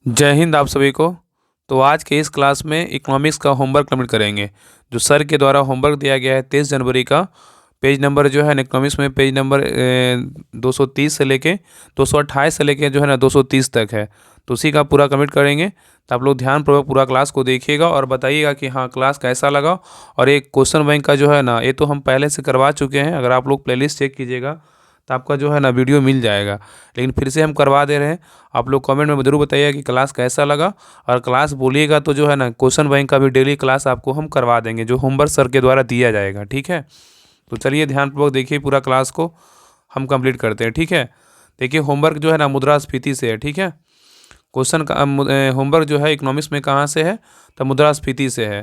जय हिंद आप सभी को। तो आज के इस क्लास में इकोनॉमिक्स का होमवर्क कंप्लीट करेंगे। जो सर के द्वारा होमवर्क दिया गया है 23 जनवरी का। पेज नंबर जो है ना इकोनॉमिक्स में पेज नंबर 230 से लेके 228 से लेके जो है ना 230 तक है। तो उसी का पूरा कंप्लीट करेंगे। तो आप लोग ध्यानपूर्वक पूरा क्लास को देखिएगा और बताइएगा कि हाँ क्लास कैसा लगा। और एक क्वेश्चन बैंक का जो है ना ये तो हम पहले से करवा चुके हैं। अगर आप लोग प्लेलिस्ट चेक कीजिएगा तो आपका जो है ना वीडियो मिल जाएगा, लेकिन फिर से हम करवा दे रहे हैं। आप लोग कमेंट में ज़रूर बताइएगा कि क्लास कैसा लगा। और क्लास बोलिएगा तो जो है ना क्वेश्चन बैंक का भी डेली क्लास आपको हम करवा देंगे, जो होमवर्क सर के द्वारा दिया जाएगा। ठीक है, तो चलिए ध्यानपूर्वक देखिए पूरा क्लास को हम कंप्लीट करते हैं। ठीक है, देखिए होमवर्क जो है ना मुद्रास्फीति से है। ठीक है, क्वेश्चन का होमवर्क जो है इकोनॉमिक्स में कहाँ से है, तो मुद्रास्फीति से है।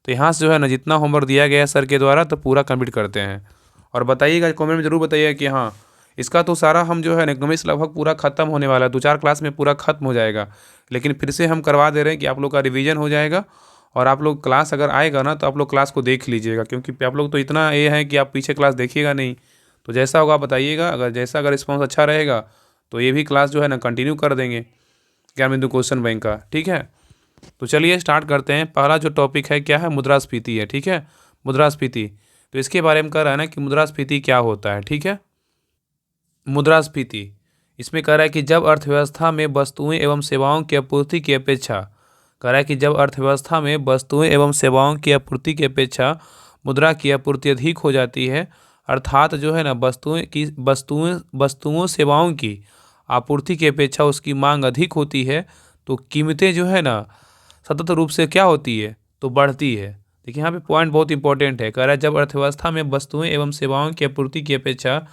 तो यहाँ से जो है ना जितना होमवर्क दिया गया है सर के द्वारा तो पूरा कंप्लीट करते हैं। और बताइएगा, कमेंट में ज़रूर बताइएगा कि हाँ इसका तो सारा हम जो है ना इकोनॉमिक्स लगभग पूरा ख़त्म होने वाला है, 2-4 क्लास में पूरा ख़त्म हो जाएगा। लेकिन फिर से हम करवा दे रहे हैं कि आप लोग का रिवीजन हो जाएगा। और आप लोग क्लास अगर आएगा ना तो आप लोग क्लास को देख लीजिएगा, क्योंकि आप लोग तो इतना ये है कि आप पीछे क्लास देखिएगा नहीं। तो जैसा होगा आप बताइएगा, अगर रिस्पॉन्स अच्छा रहेगा तो ये भी क्लास जो है ना कंटिन्यू कर देंगे ज्ञान बिंदु क्वेश्चन बैंक का। ठीक है, तो चलिए स्टार्ट करते हैं। पहला जो टॉपिक है क्या है, मुद्रास्फीति है। ठीक है, मुद्रास्फीति, तो इसके बारे में कह रहा है ना कि मुद्रास्फीति क्या होता है। ठीक है, मुद्रास्फीति इसमें कह रहा है कि जब अर्थव्यवस्था में वस्तुएं एवं सेवाओं की आपूर्ति की अपेक्षा, कह रहा है कि जब अर्थव्यवस्था में वस्तुएं एवं सेवाओं की आपूर्ति की अपेक्षा मुद्रा की आपूर्ति अधिक हो जाती है, अर्थात जो है ना वस्तुओं सेवाओं की आपूर्ति की अपेक्षा उसकी मांग अधिक होती है, तो कीमतें जो है ना सतत रूप से क्या होती है, तो बढ़ती है। देखिए यहाँ पे पॉइंट बहुत इंपॉर्टेंट है। कह रहा है जब अर्थव्यवस्था में वस्तुएं एवं सेवाओं की आपूर्ति की अपेक्षा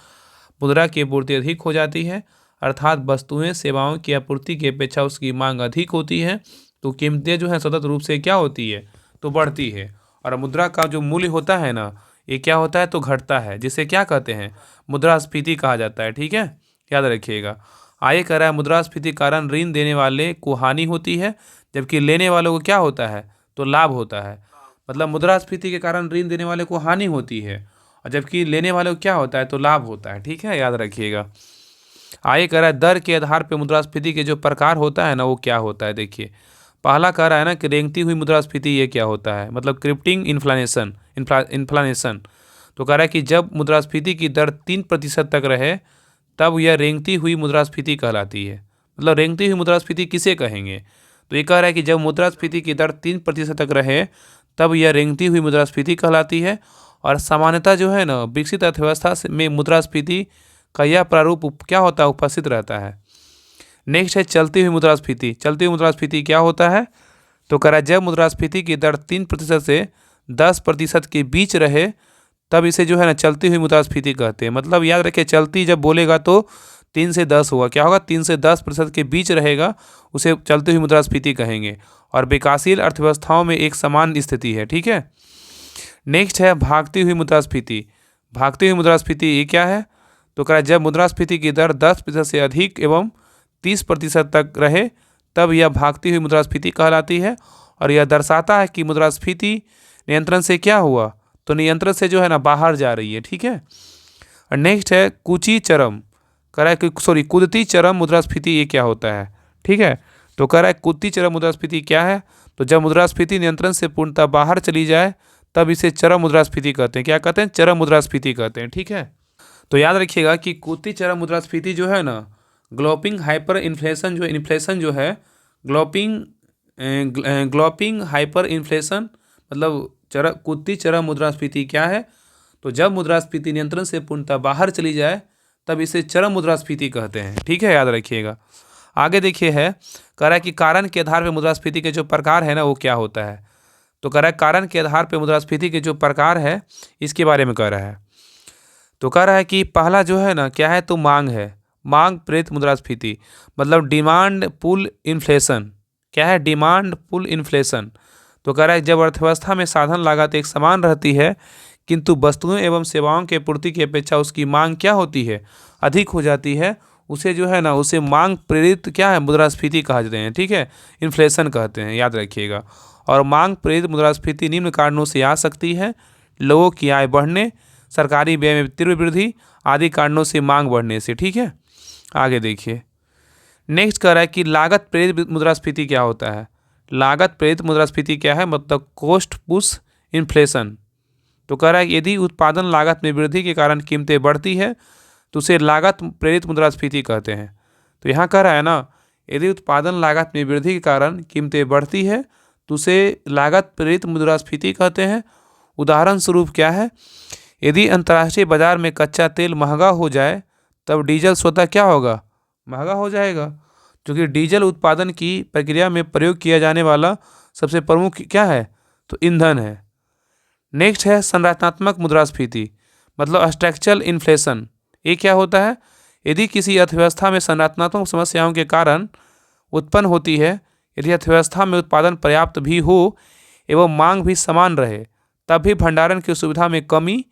मुद्रा की आपूर्ति अधिक हो जाती है, अर्थात वस्तुएं सेवाओं की आपूर्ति की अपेक्षा उसकी मांग अधिक होती है, तो कीमतें जो है सतत रूप से क्या होती है, तो बढ़ती है। और मुद्रा का जो मूल्य होता है ना ये क्या होता है, तो घटता है, जिसे क्या कहते हैं, मुद्रास्फीति कहा जाता है। ठीक है, याद रखिएगा। आगे कह रहा है मुद्रास्फीति कारण ऋण देने वाले को हानि होती है, जबकि लेने वालों को क्या होता है, तो लाभ होता है। मतलब मुद्रास्फीति के कारण ऋण देने वाले को हानि होती है और जबकि लेने वाले को क्या होता है, तो लाभ होता है। ठीक है, याद रखिएगा। आगे कह रहा है दर के आधार पर मुद्रास्फीति के जो प्रकार होता है ना वो क्या होता है। देखिए पहला कह रहा है ना कि रेंगती हुई मुद्रास्फीति, ये क्या होता है, मतलब क्रिप्टिंग इन्फ्लेशन। तो कह रहा है कि जब मुद्रास्फीति की दर 3% तक रहे तब यह रेंगती हुई मुद्रास्फीति कहलाती है। मतलब रेंगती हुई मुद्रास्फीति किसे कहेंगे, तो ये कह रहा है कि जब मुद्रास्फीति की दर 3% तक रहे तब यह रेंगती हुई मुद्रास्फीति कहलाती है। और सामान्यतः जो है ना विकसित अर्थव्यवस्था में मुद्रास्फीति का यह प्रारूप क्या होता है, उपस्थित रहता है। नेक्स्ट है चलती हुई मुद्रास्फीति। चलती हुई मुद्रास्फीति क्या होता है, तो कह रहा है जब मुद्रास्फीति की दर 3% से 10% के बीच रहे तब इसे जो है ना चलती हुई मुद्रास्फीति कहते हैं। मतलब याद रखिए, चलती जब बोलेगा तो 3 से 10 होगा, क्या होगा, 3 से 10% के बीच रहेगा, उसे चलती हुई मुद्रास्फीति कहेंगे। और विकासशील अर्थव्यवस्थाओं में एक समान स्थिति है। ठीक है, नेक्स्ट है भागती हुई मुद्रास्फीति। भागती हुई मुद्रास्फीति ये क्या है, तो कह रहा है जब मुद्रास्फीति की दर 10% से अधिक एवं 30% तक रहे तब यह भागती हुई मुद्रास्फीति कहलाती है। और यह दर्शाता है कि मुद्रास्फीति नियंत्रण से क्या हुआ, तो नियंत्रण से जो है ना बाहर जा रही है। ठीक है, और नेक्स्ट है कूची चरम। कह रहा है कि कूदती चरम मुद्रास्फीति, ये क्या होता है। ठीक है, तो कह रहा है कूदती चरम मुद्रास्फीति क्या है, तो जब मुद्रास्फीति नियंत्रण से पूर्णतः बाहर चली जाए तब इसे चरम मुद्रास्फीति कहते हैं। क्या कहते हैं, चरम मुद्रास्फीति कहते हैं। ठीक है, तो याद रखिएगा कि कूदती चरम मुद्रास्फीति जो है ना ग्लोपिंग हाइपर इन्फ्लेशन जो है ग्लोपिंग हाइपर इन्फ्लेशन, मतलब कूदती चरम मुद्रास्फीति क्या है, तो जब मुद्रास्फीति नियंत्रण से पूर्णतः बाहर चली जाए तब इसे चरम मुद्रास्फीति कहते हैं। ठीक है, याद रखिएगा। आगे देखिए है, कह रहा है कि कारण के आधार पर मुद्रास्फीति के जो प्रकार है ना वो क्या होता है। तो कह रहा है कारण के आधार पर मुद्रास्फीति के जो प्रकार है इसके बारे में कह रहा है। तो कह रहा है कि पहला जो है ना क्या है, तो मांग है, मांग प्रेरित मुद्रास्फीति, मतलब डिमांड पुल इन्फ्लेशन। क्या है, डिमांड पुल इन्फ्लेशन। तो कह रहा है जब अर्थव्यवस्था में साधन लागत एक समान रहती है किंतु वस्तुओं एवं सेवाओं के पूर्ति की अपेक्षा उसकी मांग क्या होती है, अधिक हो जाती है, उसे जो है ना उसे मांग प्रेरित क्या है, मुद्रास्फीति कहते हैं। ठीक है, इन्फ्लेशन कहते हैं, याद रखिएगा। और मांग प्रेरित मुद्रास्फीति निम्न कारणों से आ सकती है, लोगों की आय बढ़ने, सरकारी व्यय में तीव्र वृद्धि आदि कारणों से मांग बढ़ने से। ठीक है, आगे देखिए नेक्स्ट कह रहा है कि लागत प्रेरित मुद्रास्फीति क्या होता है। लागत प्रेरित मुद्रास्फीति क्या है, मतलब कॉस्ट पुश इन्फ्लेशन। तो कह रहा है कि यदि उत्पादन लागत में वृद्धि के कारण कीमतें बढ़ती है तो उसे लागत प्रेरित मुद्रास्फीति कहते हैं। तो यहाँ कह रहा है ना, यदि उत्पादन लागत में वृद्धि के कारण कीमतें बढ़ती है तो उसे लागत प्रेरित मुद्रास्फीति कहते हैं। उदाहरण स्वरूप क्या है, यदि अंतर्राष्ट्रीय बाजार में कच्चा तेल महंगा हो जाए तब डीजल स्वतः क्या होगा, महंगा हो जाएगा, क्योंकि डीजल उत्पादन की प्रक्रिया में प्रयोग किया जाने वाला सबसे प्रमुख क्या है, तो ईंधन है। नेक्स्ट है संरचनात्मक मुद्रास्फीति, मतलब स्ट्रक्चरल इन्फ्लेशन। ये क्या होता है, यदि किसी अर्थव्यवस्था में संरचनात्मक समस्याओं के कारण उत्पन्न होती है, यदि अर्थव्यवस्था में उत्पादन पर्याप्त भी हो एवं मांग भी समान रहे, तब भी भंडारण की सुविधा में कमी,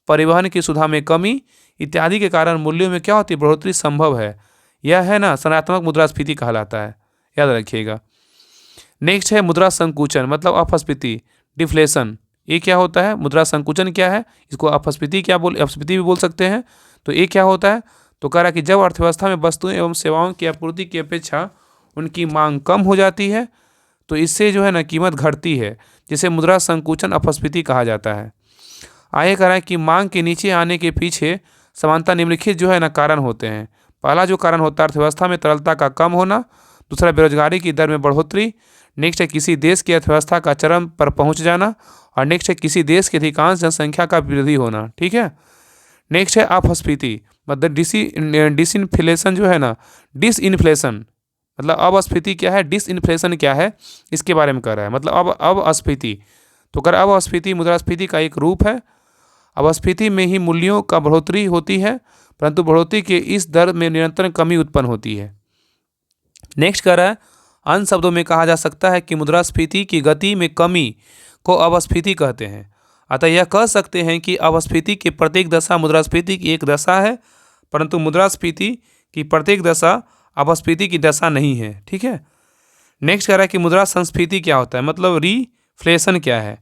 परिवहन की सुविधा में कमी इत्यादि के कारण मूल्यों में क्या होती है, बढ़ोतरी संभव है। यह है ना संरचनात्मक मुद्रास्फीति कहलाता है, याद रखिएगा। नेक्स्ट है मुद्रा संकुचन, मतलब अपस्फीति डिफ्लेशन। ये क्या होता है, मुद्रा संकुचन क्या है, इसको अपस्फीति अपस्फीति भी बोल सकते हैं। तो ये क्या होता है, तो कह रहा है कि जब अर्थव्यवस्था में वस्तुएं एवं सेवाओं की आपूर्ति की अपेक्षा उनकी मांग कम हो जाती है तो इससे जो है ना कीमत घटती है, जिसे मुद्रा संकुचन अपस्फीति कहा जाता है। आगे कह रहा है कि मांग के नीचे आने के पीछे समानता निम्नलिखित जो है ना कारण होते हैं। पहला जो कारण होता है अर्थव्यवस्था में तरलता का कम होना, दूसरा बेरोजगारी की दर में बढ़ोतरी, नेक्स्ट है किसी देश की अर्थव्यवस्था का चरम पर पहुंच जाना, और नेक्स्ट है किसी देश की अधिकांश जनसंख्या का वृद्धि होना। ठीक है। नेक्स्ट है अपस्फीति, मतलब डिसइन्फ्लेशन जो है ना, डिसइन्फ्लेशन मतलब अपस्फीति क्या है, डिसइन्फ्लेशन क्या है, इसके बारे में कह रहा है, मतलब अब अस्फीति। तो कर अब अस्फीति मुद्रास्फीति का एक रूप है। अपस्फीति में ही मूल्यों का बढ़ोतरी होती है, परंतु बढ़ोतरी के इस दर में निरंतर कमी उत्पन्न होती है। नेक्स्ट कह रहा है, अन्य शब्दों में कहा जा सकता है कि मुद्रास्फीति की गति में कमी को अपस्फीति कहते हैं। अतः यह कह सकते हैं कि अपस्फीति की प्रत्येक दशा मुद्रास्फीति की एक दशा है, परंतु मुद्रास्फीति की प्रत्येक दशा अपस्फीति की दशा नहीं है। ठीक है। नेक्स्ट कह रहा है कि मुद्रा संस्फीति क्या होता है, मतलब रिफ्लेशन क्या है।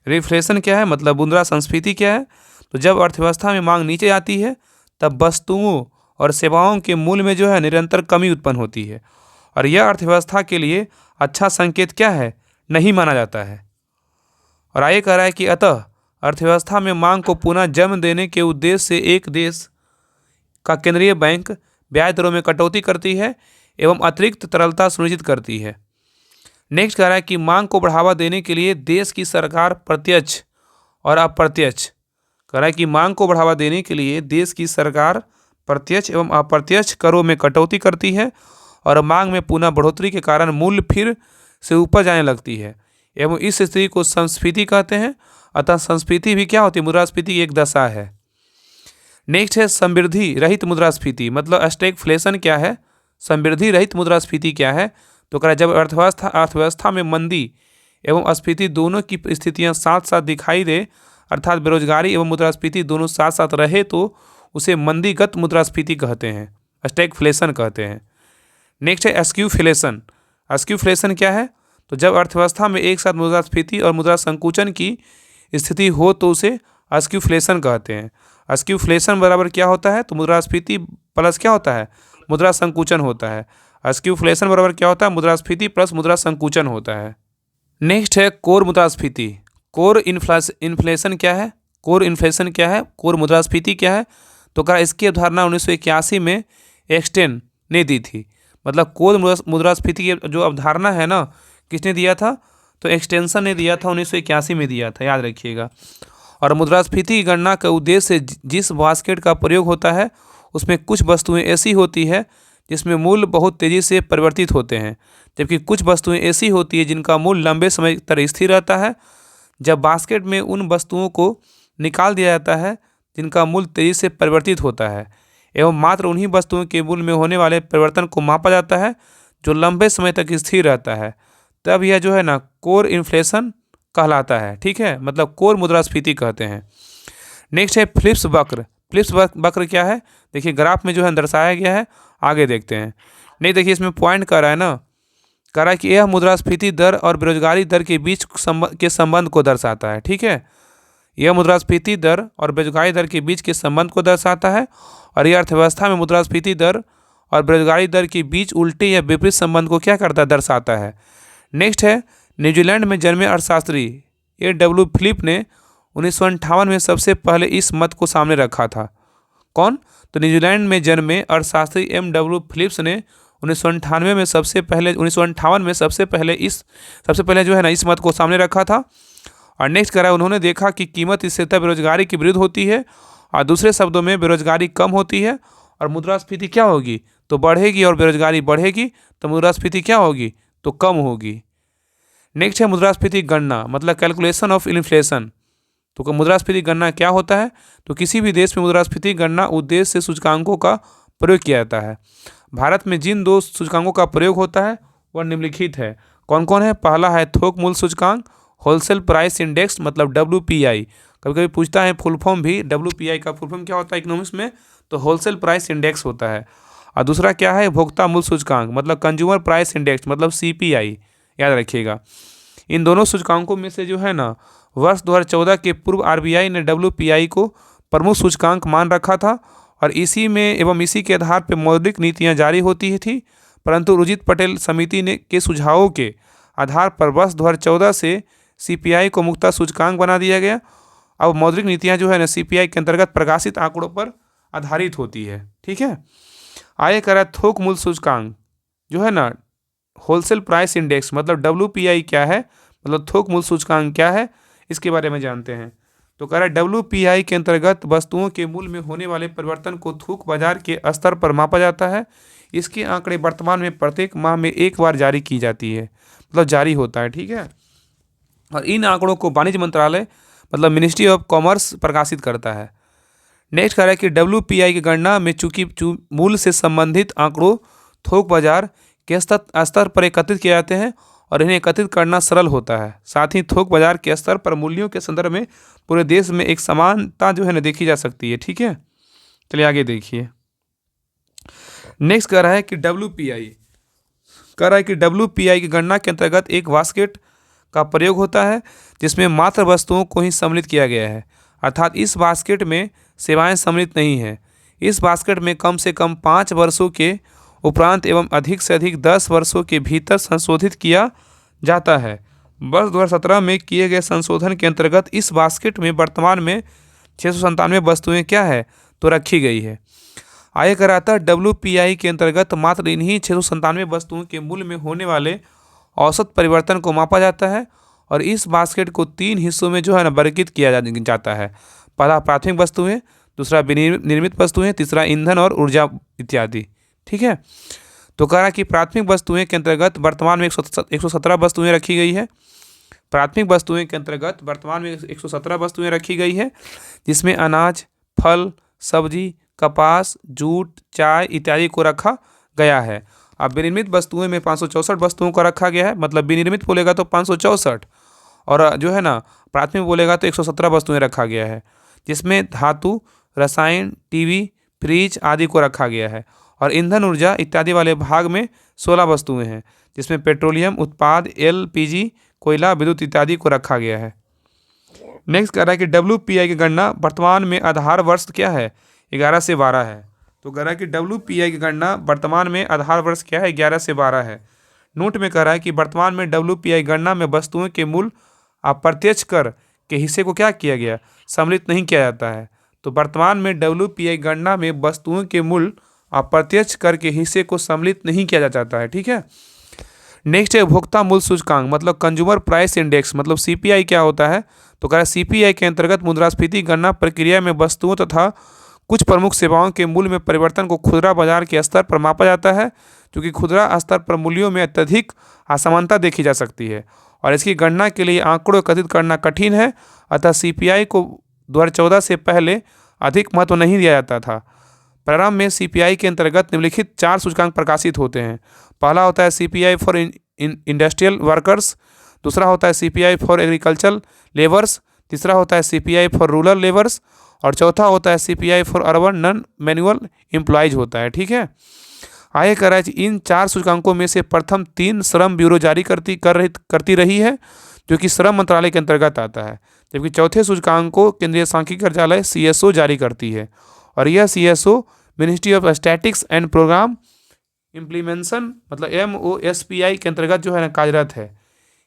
रिफ्लेशन क्या है, मतलब मुद्रा संस्फीति क्या है। तो जब अर्थव्यवस्था में मांग नीचे आती है तब वस्तुओं और सेवाओं के मूल्य में जो है निरंतर कमी उत्पन्न होती है, और यह अर्थव्यवस्था के लिए अच्छा संकेत क्या है, नहीं माना जाता है। और आगे कह रहा है कि अतः अर्थव्यवस्था में मांग को पुनः जन्म देने के उद्देश्य से एक देश का केंद्रीय बैंक ब्याज दरों में कटौती करती है एवं अतिरिक्त तरलता सुनिश्चित करती है। नेक्स्ट कह रहा है कि मांग को बढ़ावा देने के लिए देश की सरकार प्रत्यक्ष और अप्रत्यक्ष, कह रहा है कि मांग को बढ़ावा देने के लिए देश की सरकार प्रत्यक्ष एवं अप्रत्यक्ष करों में कटौती करती है, और मांग में पुनः बढ़ोतरी के कारण मूल्य फिर से ऊपर जाने लगती है, एवं इस स्थिति को संस्फीति कहते हैं। अतः संस्फीति भी क्या होती है, मुद्रास्फीति की एक दशा है। नेक्स्ट है समृद्धि रहित मुद्रास्फीति, मतलब स्टैगफ्लेशन क्या है, समृद्धि रहित मुद्रास्फीति क्या है। तो कह रहा है जब अर्थव्यवस्था में मंदी एवं स्फीति दोनों की स्थितियां साथ साथ दिखाई दे, अर्थात बेरोजगारी एवं मुद्रास्फीति दोनों साथ साथ रहे, तो उसे मंदीगत मुद्रास्फीति कहते हैं, स्टैगफ्लेशन कहते हैं। नेक्स्ट है स्क्यूफ्लेशन। स्क्यूफ्लेशन क्या है, तो जब अर्थव्यवस्था में एक साथ मुद्रास्फीति और मुद्रा संकुचन की स्थिति हो तो उसे स्क्यूफ्लेशन कहते हैं। स्क्यूफ्लेशन बराबर क्या होता है, तो मुद्रास्फीति प्लस क्या होता है, मुद्रा संकुचन होता है। स्क्यूफ्लेशन बराबर क्या होता है, मुद्रास्फीति प्लस मुद्रा संकुचन होता है। नेक्स्ट है कोर मुद्रास्फीति। कोर इन्फ्लेशन क्या है, कोर इन्फ्लेशन क्या है, कोर मुद्रास्फीति क्या है। तो कहा इसकी अवधारणा 1981 में एक्सटेन ने दी थी, मतलब कोर मुद्रास्फीति की जो अवधारणा है ना, किसने दिया था, तो एक्सटेंशन ने दिया था, 1981 में दिया था, याद रखिएगा। और मुद्रास्फीति की गणना का उद्देश्य जिस बास्केट का प्रयोग होता है उसमें कुछ वस्तुएं ऐसी होती है जिसमें मूल्य बहुत तेज़ी से परिवर्तित होते हैं, जबकि कुछ वस्तुएं ऐसी होती है जिनका मूल्य लंबे समय तक स्थिर रहता है। जब बास्केट में उन वस्तुओं को निकाल दिया जाता है जिनका मूल्य तेज़ी से परिवर्तित होता है, एवं मात्र उन्हीं वस्तुओं के मूल्य में होने वाले परिवर्तन को मापा जाता है जो लंबे समय तक स्थिर रहता है, तब यह जो है ना कोर इन्फ्लेशन कहलाता है। ठीक है, मतलब कोर मुद्रास्फीति कहते हैं। नेक्स्ट है फ्लिप्स वक्र। फ्लिप्स वक्र क्या है, देखिए ग्राफ में जो है दर्शाया गया है, आगे देखते हैं। नहीं देखिए इसमें पॉइंट कर रहा है ना, कह रहा है कि यह मुद्रास्फीति दर और बेरोजगारी दर के बीच के संबंध को दर्शाता है। ठीक है, यह मुद्रास्फीति दर और बेरोजगारी दर के बीच के संबंध को दर्शाता है, और यह अर्थव्यवस्था में मुद्रास्फीति दर और बेरोजगारी दर के बीच उल्टे या विपरीत संबंध को क्या करता है, दर्शाता है। नेक्स्ट है, न्यूजीलैंड में जन्मे अर्थशास्त्री A.W. फिलिप ने 1958 में सबसे पहले इस मत को सामने रखा था। कौन? तो न्यूजीलैंड में जन्मे अर्थशास्त्री M.W. फिलिप्स ने 1958 में सबसे पहले जो है ना इस मत को सामने रखा था। और नेक्स्ट करा, उन्होंने देखा कि कीमत स्थिरता बेरोजगारी के विरुद्ध होती है, और दूसरे शब्दों में बेरोजगारी कम होती है और मुद्रास्फीति क्या होगी, तो बढ़ेगी, और बेरोजगारी बढ़ेगी तो मुद्रास्फीति क्या होगी, तो कम होगी। नेक्स्ट है मुद्रास्फीति गणना, मतलब कैलकुलेशन ऑफ इन्फ्लेशन। तो मुद्रास्फीति गणना क्या होता है, तो किसी भी देश में मुद्रास्फीति गणना उद्देश्य से सूचकांकों का प्रयोग किया जाता है। भारत में जिन 2 सूचकांकों का प्रयोग होता है वह निम्नलिखित है। कौन कौन है? पहला है थोक मूल्य सूचकांक, होलसेल प्राइस इंडेक्स, मतलब WPI। कभी कभी पूछता है फुल फॉर्म भी, WPI का फुल फॉर्म क्या होता है इकोनॉमिक्स में, तो होलसेल प्राइस इंडेक्स होता है। और दूसरा क्या है? भोक्ता मूल्य सूचकांक, मतलब कंज्यूमर प्राइस इंडेक्स, मतलब CPI, याद रखिएगा। इन दोनों सूचकांकों में से जो है ना वर्ष 2014 के पूर्व RBI ने WPI को प्रमुख सूचकांक मान रखा था, और इसी के आधार पर मौद्रिक नीतियां जारी होती थी। परंतु रुजित पटेल समिति के सुझावों के आधार पर वर्ष 2014 से CPI को मुख्य सूचकांक बना दिया गया। अब मौद्रिक नीतियां जो है ना CPI के अंतर्गत प्रकाशित आंकड़ों पर आधारित होती है। ठीक है, आगे करा थोक मूल्य सूचकांक जो है ना होलसेल प्राइस इंडेक्स, मतलब WPI क्या है, मतलब थोक मूल्य सूचकांक क्या है, इसके बारे में जानते हैं। तो कह रहा है WPI के अंतर्गत वस्तुओं के मूल्य में होने वाले परिवर्तन को थोक बाजार के स्तर पर मापा जाता है। इसके आंकड़े वर्तमान में प्रत्येक माह में एक बार जारी की जाती है, मतलब जारी होता है। ठीक है, और इन आंकड़ों को वाणिज्य मंत्रालय मतलब मिनिस्ट्री ऑफ कॉमर्स प्रकाशित करता है। नेक्स्ट कह रहा है कि WPI की गणना में चूंकि मूल्य से संबंधित आंकड़ों थोक बाजार के स्तर पर एकत्रित किए जाते हैं और इन्हें एकत्रित करना सरल होता है। साथ ही थोक बाजार के स्तर पर मूल्यों के संदर्भ में पूरे देश में एक समानता जो है ना देखी जा सकती है। ठीक है, चलिए आगे देखिए। नेक्स्ट कह रहा है कि WPI की गणना के अंतर्गत एक बास्केट का प्रयोग होता है जिसमें मात्र वस्तुओं को ही सम्मिलित किया गया है, अर्थात इस बास्केट में सेवाएं सम्मिलित नहीं है। इस बास्केट में कम से कम 5 वर्षों के उपरांत एवं अधिक से अधिक 10 वर्षों के भीतर संशोधित किया जाता है। वर्ष 2017 में किए गए संशोधन के अंतर्गत इस बास्केट में वर्तमान में 697 वस्तुएं क्या है, तो रखी गई है। आय कराता WPI के अंतर्गत मात्र इन्हीं 697 वस्तुओं के मूल्य में होने वाले औसत परिवर्तन को मापा जाता है, और इस बास्केट को 3 हिस्सों में जो है ना वर्गीकृत किया जाता है। पहला प्राथमिक वस्तुएं, दूसरा विनिर्मित वस्तुएं, तीसरा ईंधन और ऊर्जा इत्यादि। ठीक है, तो कह रहा कि प्राथमिक वस्तुएं के अंतर्गत वर्तमान में 117 वस्तुएं रखी गई है। प्राथमिक वस्तुएं के अंतर्गत वर्तमान में 117 वस्तुएं रखी गई है, जिसमें अनाज, फल, सब्जी, कपास, जूट, चाय इत्यादि को रखा गया है। अब विनिर्मित वस्तुएं में 564 वस्तुओं को रखा गया है, मतलब विनिर्मित बोलेगा तो 564, और जो है ना प्राथमिक बोलेगा तो 117 वस्तुएं रखा गया है, जिसमें धातु, रसायन, टीवी, फ्रिज आदि को रखा गया है। और ईंधन ऊर्जा इत्यादि वाले भाग में 16 वस्तुएं हैं, जिसमें पेट्रोलियम उत्पाद, LPG, कोयला, विद्युत इत्यादि को रखा गया है। नेक्स्ट कह रहा है कि WPI की गणना वर्तमान में आधार वर्ष क्या है, 11 से 12 है। तो कह रहा है कि WPI की गणना वर्तमान में आधार वर्ष क्या है, 11 से 12 है। नोट में कह रहा है कि वर्तमान में WPI गणना में वस्तुओं के मूल्य अप्रत्यक्ष कर के हिस्से को क्या किया गया, सम्मिलित नहीं किया जाता है। तो वर्तमान में WPI गणना में वस्तुओं के मूल्य अप्रत्यक्ष कर के हिस्से को सम्मिलित नहीं किया जाता है। ठीक है, नेक्स्ट है उपभोक्ता मूल्य सूचकांक, मतलब कंज्यूमर प्राइस इंडेक्स, मतलब CPI क्या होता है। तो कह रहा है CPI के अंतर्गत मुद्रास्फीति गणना प्रक्रिया में वस्तुओं तथा कुछ प्रमुख सेवाओं के मूल्य में परिवर्तन को खुदरा बाजार के स्तर पर मापा जाता है, क्योंकि खुदरा स्तर पर मूल्यों में अत्यधिक असमानता देखी जा सकती है और इसकी गणना के लिए आंकड़ों एकत्रित करना कठिन है। अतः CPI को 2014 से पहले अधिक महत्व नहीं दिया जाता था। प्रारंभ में CPI के अंतर्गत निम्नलिखित 4 सूचकांक प्रकाशित होते हैं। पहला होता है CPI फॉर इंडस्ट्रियल वर्कर्स, दूसरा होता है CPI फॉर एग्रीकल्चरल लेबर्स, तीसरा होता है CPI फॉर रूरल लेबर्स, और चौथा होता है CPI for urban non manual employees होता है। ठीक है, आगे कह रहा है इन 4 सूचकांकों में से प्रथम 3 श्रम ब्यूरो जारी करती रही है, जो कि श्रम मंत्रालय के अंतर्गत आता है, जबकि चौथे सूचकांक को केंद्रीय सांख्यिकी कार्यालय CSO जारी करती है, और यह CSO ministry of statistics and programme implementation मतलब MOSPI के अंतर्गत जो है ना कार्यरत है।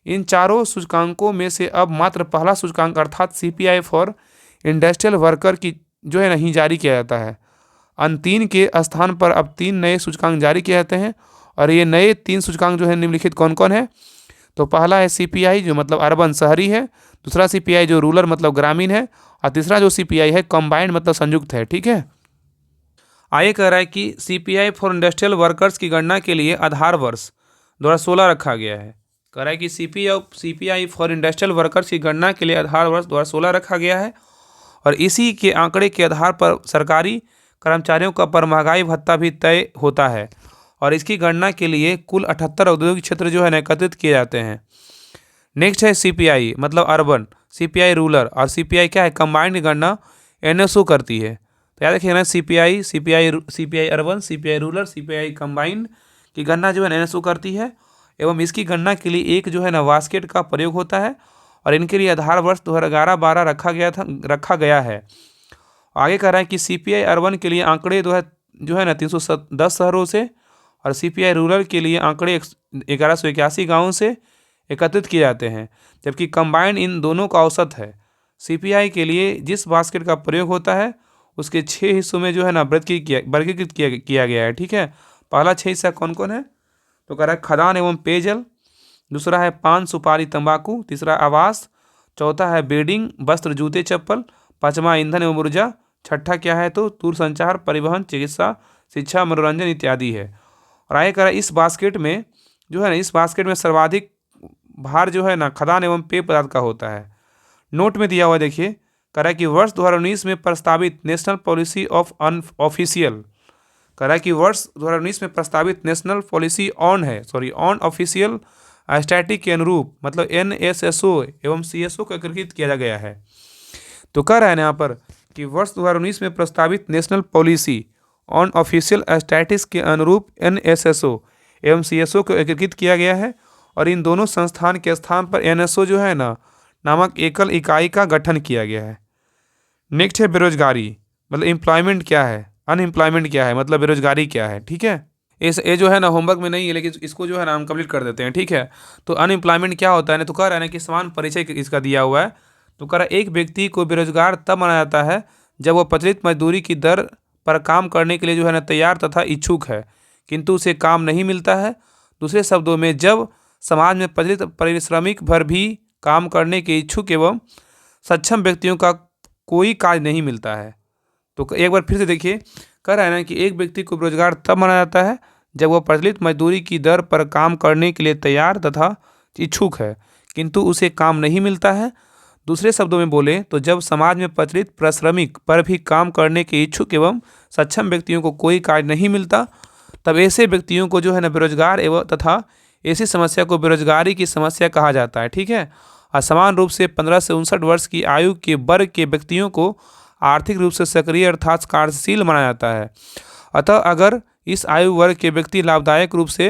इन चारों सूचकांकों में से अब मात्र पहला सूचकांक अर्थात CPI फॉर इंडस्ट्रियल वर्कर की जो है नहीं जारी किया जाता है। अन्य 3 के स्थान पर अब 3 नए सूचकांक जारी किए जाते हैं और ये नए 3 सूचकांक जो है निम्नलिखित कौन कौन है। तो पहला है CPI जो मतलब अर्बन शहरी है, दूसरा CPI जो रूरल मतलब ग्रामीण है, और तीसरा जो CPI है कंबाइंड मतलब संयुक्त है। ठीक है, आगे कह रहा है कि CPI फॉर इंडस्ट्रियल वर्कर्स की गणना के लिए आधार वर्ष 2016 रखा गया है। कह रहा है कि CPI फॉर इंडस्ट्रियल वर्कर्स की गणना के लिए आधार वर्ष 2016 रखा गया है और इसी के आंकड़े के आधार पर सरकारी कर्मचारियों का पर महंगाई भत्ता भी तय होता है और इसकी गणना के लिए कुल 78 औद्योगिक क्षेत्र जो है ना एकत्रित किए जाते हैं। नेक्स्ट है CPI मतलब अर्बन, CPI रूरल और CPI क्या है कंबाइंड की गणना NSO करती है। तो याद रखिए ना CPI urban, CPI rural, CPI combined की गणना जो है NSO करती है एवं इसकी गणना के लिए एक जो है ना बास्केट का प्रयोग होता है और इनके लिए आधार वर्ष 2011-12 रखा गया है। आगे कह रहा है कि CPI अर्बन के लिए आंकड़े जो है ना 310 शहरों से और CPI रूरल के लिए आंकड़े 1181 गाँवों से एकत्रित किए जाते हैं, जबकि कंबाइंड इन दोनों का औसत है। CPI के लिए जिस बास्केट का प्रयोग होता है उसके 6 हिस्सों में जो है ना वर्गीकृत किया गया है। ठीक है, पहला 6 हिस्सा कौन कौन है। तो कह रहा है खदान एवं पेयजल, दूसरा है पान सुपारी तंबाकू, तीसरा आवास, चौथा है बेडिंग वस्त्र जूते चप्पल, पांचवा ईंधन एवं ऊर्जा, छठा क्या है तो दूरसंचार परिवहन चिकित्सा शिक्षा मनोरंजन इत्यादि है। और आगे कह रहा है इस बास्केट में सर्वाधिक भार जो है ना खदान एवं पेय पदार्थ का होता है। नोट में दिया हुआ देखिए, कह रहा है कि वर्ष 2019 में प्रस्तावित national policy of official national policy on official static के अनुरूप मतलब NSSO एवं CSO को एकीकृत किया गया है। तो कह रहा है यहाँ पर कि वर्ष 2019 में प्रस्तावित national policy on official statics के अनुरूप NSSO एवं CSO को एकीकृत किया गया है और इन दोनों संस्थान के स्थान पर NSO जो है ना नामक एकल इकाई का गठन किया गया है। नेक्स्ट है बेरोजगारी मतलब एम्प्लॉयमेंट क्या है, अनएम्प्लॉयमेंट क्या है मतलब बेरोजगारी क्या है। ठीक है, ये जो है ना होमवर्क में नहीं है लेकिन इसको जो है ना हम कंप्लीट कर देते हैं। ठीक है, तो अनएम्प्लॉयमेंट क्या होता है ना, तो कह रहा है ना कि समान परिचय इसका दिया हुआ है। तो कह रहा है एक व्यक्ति को बेरोजगार तब माना जाता है जब वह प्रचलित मजदूरी की दर पर काम करने के लिए जो है ना तैयार तथा इच्छुक है किंतु उसे काम नहीं मिलता है। दूसरे शब्दों में जब समाज में प्रचलित पारिश्रमिक भर भी काम करने के इच्छुक एवं सक्षम व्यक्तियों का कोई कार्य नहीं मिलता है। तो एक बार फिर से देखिए, कह रहा है ना कि एक व्यक्ति को बेरोजगार तब माना जाता है जब वह प्रचलित मजदूरी की दर पर काम करने के लिए तैयार तथा इच्छुक है किंतु उसे काम नहीं मिलता है। दूसरे शब्दों में बोले तो जब समाज में प्रचलित पारिश्रमिक पर भी काम करने के इच्छुक एवं सक्षम व्यक्तियों को कोई कार्य नहीं मिलता, तब ऐसे व्यक्तियों को जो है ना बेरोजगार एवं तथा ऐसी समस्या को बेरोजगारी की समस्या कहा जाता है। ठीक है, असमान रूप से 15 से 59 वर्ष की आयु के वर्ग के व्यक्तियों को आर्थिक रूप से सक्रिय अर्थात कार्यशील माना जाता है। अतः अगर इस आयु वर्ग के व्यक्ति लाभदायक रूप से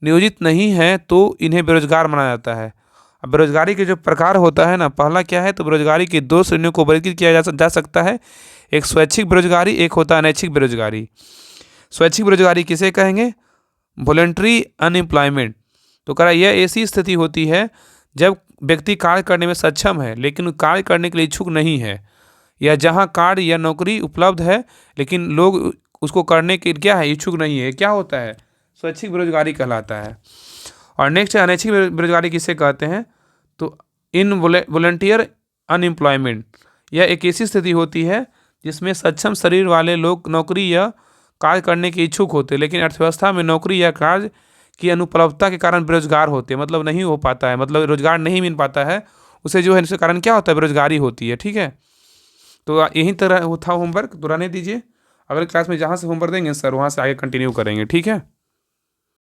नियोजित नहीं है तो इन्हें बेरोजगार माना जाता है। अब बेरोजगारी के जो प्रकार होता है ना, पहला क्या है तो बेरोजगारी की 2 श्रेणियों को वर्गीकृत किया जा सकता है। एक स्वैच्छिक बेरोजगारी, एक होता है अनैच्छिक बेरोजगारी। स्वैच्छिक बेरोजगारी किसे कहेंगे, वॉलंटरी अनएम्प्लॉयमेंट। तो कह रहा है यह ऐसी स्थिति होती है जब व्यक्ति कार्य करने में सक्षम है लेकिन कार्य करने के लिए इच्छुक नहीं है, या जहां कार्य या नौकरी उपलब्ध है लेकिन लोग उसको करने के क्या है इच्छुक नहीं है, क्या होता है स्वैच्छिक बेरोजगारी कहलाता है। और नेक्स्ट है अनैच्छिक बेरोजगारी किसे कहते हैं, तो इन वॉलंटियर अनएम्प्लॉयमेंट। यह एक ऐसी स्थिति होती है जिसमें सक्षम शरीर वाले लोग नौकरी या कार्य करने के इच्छुक होते लेकिन अर्थव्यवस्था में नौकरी या कार्य की अनुपलब्धता के कारण बेरोजगार होते, मतलब नहीं हो पाता है, मतलब रोजगार नहीं मिल पाता है उसे, जो है इसके कारण क्या होता है बेरोजगारी होती है। ठीक है, तो यही तरह था होमवर्क, दोहराने दीजिए। अगले क्लास में जहाँ से होमवर्क देंगे सर वहाँ से आगे कंटिन्यू करेंगे। ठीक है।